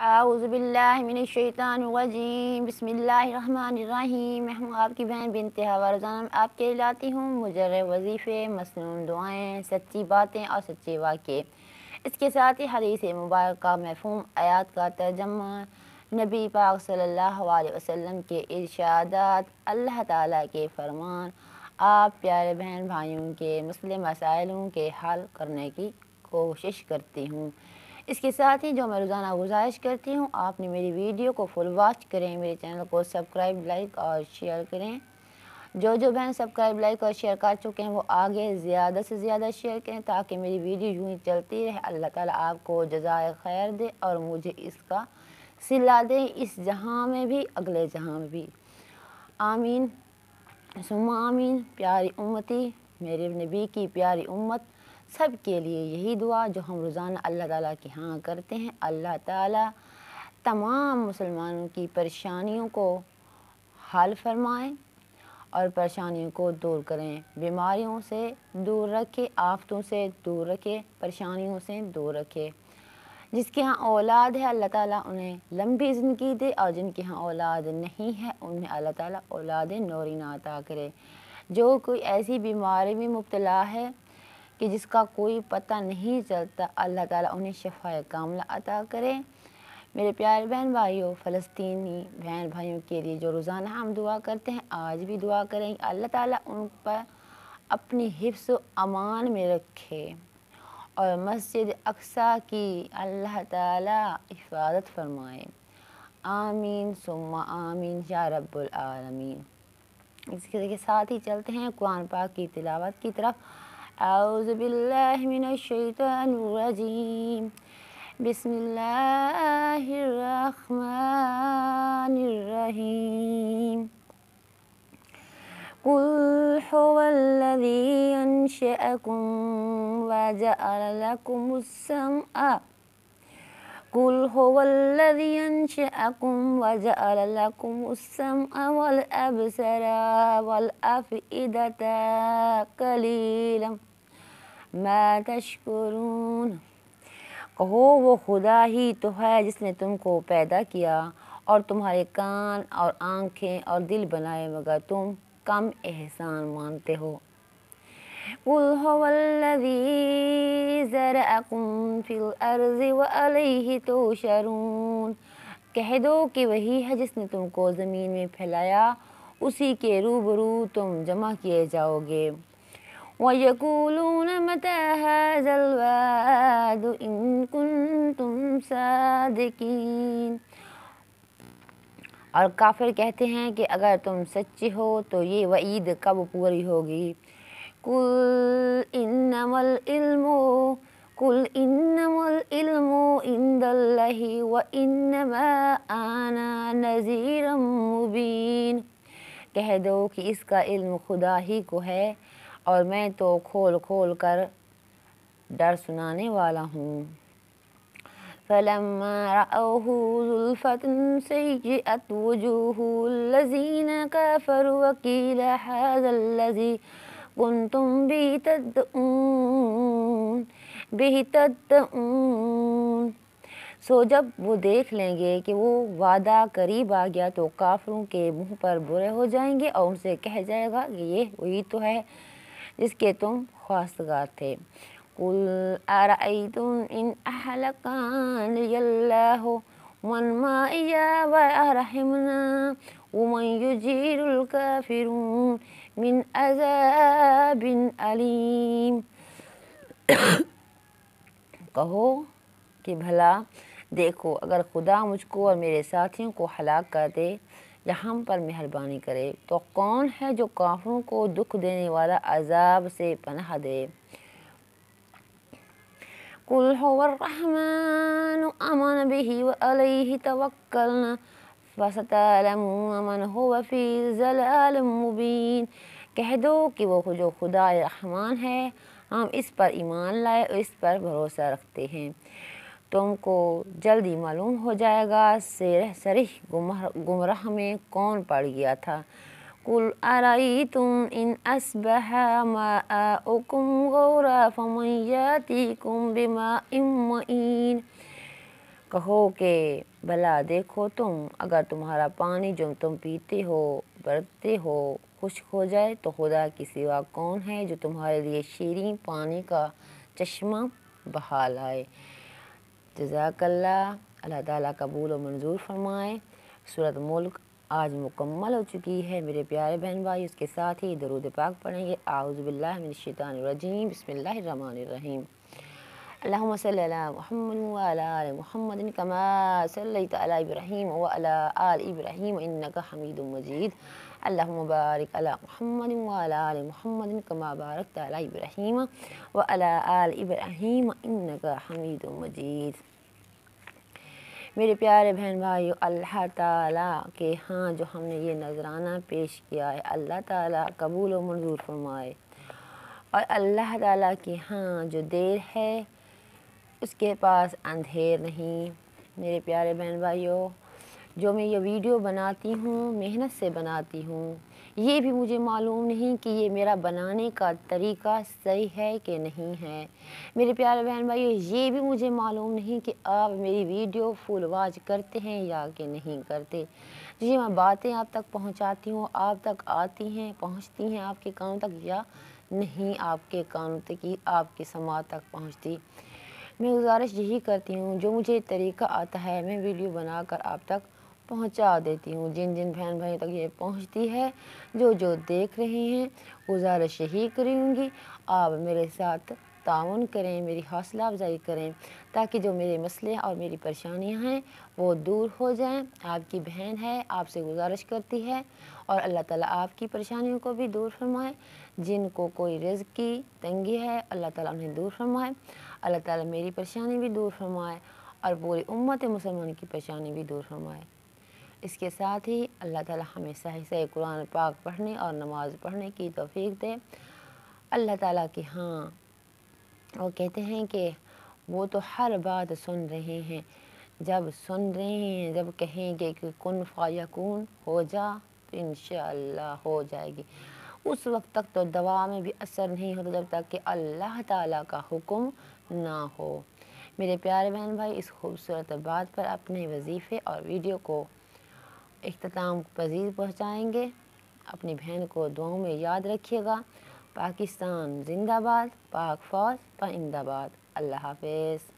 आऊज़ु बिल्लाहि मिनश्शैतानिर्रजीम बिस्मिल्लाहिर्रहमानिर्रहीम। मैं हूँ आपकी बहन बिनते हवा। रोज़ाना मैं आपके लिए लाती हूँ मुजर्रब वजीफ़े, मसनून दुआएँ, सच्ची बातें और सच्चे वाक़े। इसके साथ ही हदीस मुबारक का मफ़हूम, आयात का तर्जमा, नबी पाक सल्लल्लाहु अलैहि वसल्लम के इरशादात, अल्लाह ताला के फरमान, आप प्यारे बहन भाइयों के मसले मसाइलों के हल करने की कोशिश करती हूँ। इसके साथ ही जो मैं रोज़ाना गुजारिश करती हूँ, आपने मेरी वीडियो को फुल वॉच करें, मेरे चैनल को सब्सक्राइब, लाइक और शेयर करें। जो बहन सब्सक्राइब, लाइक और शेयर कर चुके हैं वो आगे ज़्यादा से ज़्यादा शेयर करें ताकि मेरी वीडियो यूँ ही चलती रहे। अल्लाह ताला आपको जज़ाए खैर दे और मुझे इसका सिला दे, इस जहाँ में भी अगले जहाँ में भी। आमीन सुम्मा आमीन। प्यारी उम्मती, मेरे नबी की प्यारी उम्मत, सब के लिए यही दुआ जो हम रोज़ाना अल्लाह ताला के यहाँ करते हैं। अल्लाह ताला तमाम मुसलमानों की परेशानियों को हल फरमाएं और परेशानियों को दूर करें, बीमारियों से दूर रखे, आफतों से दूर रखे, परेशानियों से दूर रखे। जिसके यहाँ औलाद है अल्लाह ताला उन्हें लंबी ज़िंदगी दे और जिनके यहाँ औलाद नहीं है उन्हें अल्लाह ताला औलाद नौरीना अता करे। जो कोई ऐसी बीमारी में मुब्तला है कि जिसका कोई पता नहीं चलता, अल्लाह ताला उन्हें शफ़ाए कामिला अता करे। मेरे प्यारे बहन भाइयों, फ़लस्तीनी बहन भाइयों के लिए जो रोज़ाना हम दुआ करते हैं, आज भी दुआ करें अल्लाह ताला उन पर अपनी हिफ्ज़ व अमान में रखे और मस्जिद अक्सा की अल्लाह ताला हिफाजत फरमाए। आमीन सुम्मा आमीन या रब्बुल आलमीन। इसके साथ ही चलते हैं कुरान पाक की तिलावत की तरफ। आऊज़ु बिल्लाहि मिनश्शैतानिर्रजीम बिस्मिल्लाहिर्रहमानिर्रहीम। कुल हुवल्लज़ी अंशअकुम वजअल लकुमुस्समअ कुल हुवल्लज़ी अंशअकुम वजअल लकुमुस्समअ वल अब्सरा वल अफ़इदता क़लीलन मा तशकुरून। कहो वो खुदा ही तो है जिसने तुमको पैदा किया और तुम्हारे कान और आँखें और दिल बनाए, मगर तुम कम एहसान मानते हो। कुल हुवल्लज़ी ज़रअकुम फ़िल अर्ज़ि व अलैहि तुहशरून। कह दो कि वही है जिसने तुमको ज़मीन में फैलाया, उसी के रूबरू तुम जमा किए जाओगे। वयक़ूलून मता हाज़ल वादु इन कुन्तुम सादिकीन। और काफिर कहते हैं कि अगर तुम सच्चे हो तो ये वईद कब पूरी होगी। कुल इन्नमल इल्मु इंदल्लाहि व इन्नमा आना नज़ीरुम मुबीन। कह दो कि इसका इल्म खुदा ही को है और मैं तो खोल खोल कर डर सुनाने वाला हूँ। फलम्मा रअऊहु ज़ुल्फ़तन सय्यअत वुजूहुल्लज़ीना कफ़रू व क़ील हाज़ाल्लज़ी कुन्तुम बिही तद्दऊन। सो जब वो देख लेंगे कि वो वादा करीब आ गया तो काफिरों के मुंह पर बुरे हो जाएंगे और उनसे कह जाएगा कि ये वही तो है जिसके तुम ख्वास्तगार थे। कुल अरअयतुम इन अहलकनियल्लाहु मन माइया व अरहमना वमन युजीरुल काफिरून मिन अज़ाबिन अलीम। कहो कि भला देखो, अगर खुदा मुझको और मेरे साथियों को हलाक कर दे या हम पर मेहरबानी करे तो कौन है जो काफिरों को दुख देने वाला अजाब से पनाह दे। कुल हुवर्रहमानु आमन बिही व अलैहि तवक्कलना फसतअलमून मन हुव फी ज़लालिम मुबीन। कह दो कि वो जो खुदा रहमान है, हम इस पर ईमान लाए और इस पर भरोसा रखते हैं। तुमको जल्दी मालूम हो जाएगा सरीह गुमराह में कौन पड़ गया था। कुल अरअयतुम इन अस्बह माउकुम गौरा फमन यातिकुम बिमाइन मईन। کہو کہ بھلا دیکھو تم، اگر تمہارا پانی جو تم پیتے ہو برتتے ہو خشک ہو جائے تو خدا کے سوا کون ہے جو تمہارے لیے شیریں پانی کا چشمہ بہا لائے۔ جزاک اللہ۔ اللہ تعالیٰ قبول و منظور فرمائے۔ سورۃ ملک آج مکمل ہو چکی ہے میرے پیارے بہن بھائی، اس کے ساتھ ہی درود پاک پڑھیں گے۔ اعوذ باللہ من الشیطان الرجیم، بسم اللہ الرحمن الرحیم۔ اللہم صلی علی محمد وعلی آل محمد کما صلیت علی ابراہیم وعلی آل ابراہیم انک حمید مجید۔ اللہم بارک علی محمد وعلی آل محمد کما بارکت علی ابراہیم وعلی آل ابراہیم انک حمید مجید۔ میرے پیارے بہن بھائیو، اللہ تعالیٰ کے ہاں جو ہم نے یہ نذرانہ پیش کیا ہے، اللہ تعالیٰ قبول و منظور فرمائے، اور اللہ تعالیٰ کے ہاں جو دیر ہے اس کے پاس اندھیر نہیں۔ میرے پیارے بہن بھائیو، جو میں یہ ویڈیو بناتی ہوں محنت سے بناتی ہوں، یہ بھی مجھے معلوم نہیں کہ یہ میرا بنانے کا طریقہ صحیح ہے کہ نہیں ہے۔ میرے پیارے بہن بھائیو، یہ بھی مجھے معلوم نہیں کہ آپ میری ویڈیو فل واچ کرتے ہیں یا کہ نہیں کرتے۔ جی میں باتیں آپ تک پہنچاتی ہوں، آپ تک آتی ہیں، پہنچتی ہیں آپ کے کانوں تک یا نہیں آپ کے کانوں تک، آپ کی سماعت تک پہنچتی۔ میں گزارش یہی کرتی ہوں، جو مجھے طریقہ آتا ہے میں ویڈیو بنا کر آپ تک پہنچا دیتی ہوں۔ جن جن بہن بھائیوں تک یہ پہنچتی ہے، جو دیکھ رہے ہیں، گزارش یہی کروں گی آپ میرے ساتھ تعاون کریں، میری حوصلہ افزائی کریں، تاکہ جو میرے مسئلے اور میری پریشانیاں ہیں وہ دور ہو جائیں۔ آپ کی بہن ہے، آپ سے گزارش کرتی ہے، اور اللہ تعالیٰ آپ کی پریشانیوں کو بھی دور فرمائے۔ جن کو کوئی رزق کی تنگی ہے، اللہ تعالیٰ انہیں دور فرمائے۔ اللہ تعالیٰ میری پریشانی بھی دور فرمائے اور پوری امت مسلمان کی پریشانی بھی دور فرمائے۔ اس کے ساتھ ہی اللہ تعالیٰ ہمیں صحیح سے قرآن پاک پڑھنے اور نماز پڑھنے کی توفیق دے۔ اللہ تعالیٰ کی ہاں وہ کہتے ہیں کہ وہ تو ہر بات سن رہے ہیں، جب سن رہے ہیں، جب کہیں گے کہ کن فیکون ہو جا تو انشاءاللہ ہو جائے گی۔ اس وقت تک تو دعا میں بھی اثر نہیں ہوتا جب تک کہ اللہ تعالیٰ کا حکم نہ ہو۔ میرے پیارے بہن بھائی، اس خوبصورت بات پر اپنے وظیفے اور ویڈیو کو اختتام پذیر پہنچائیں گے۔ اپنی بہن کو دعاؤں میں یاد رکھیے گا۔ پاکستان زندہ باد، پاک فوج پائندہ باد۔ اللہ حافظ۔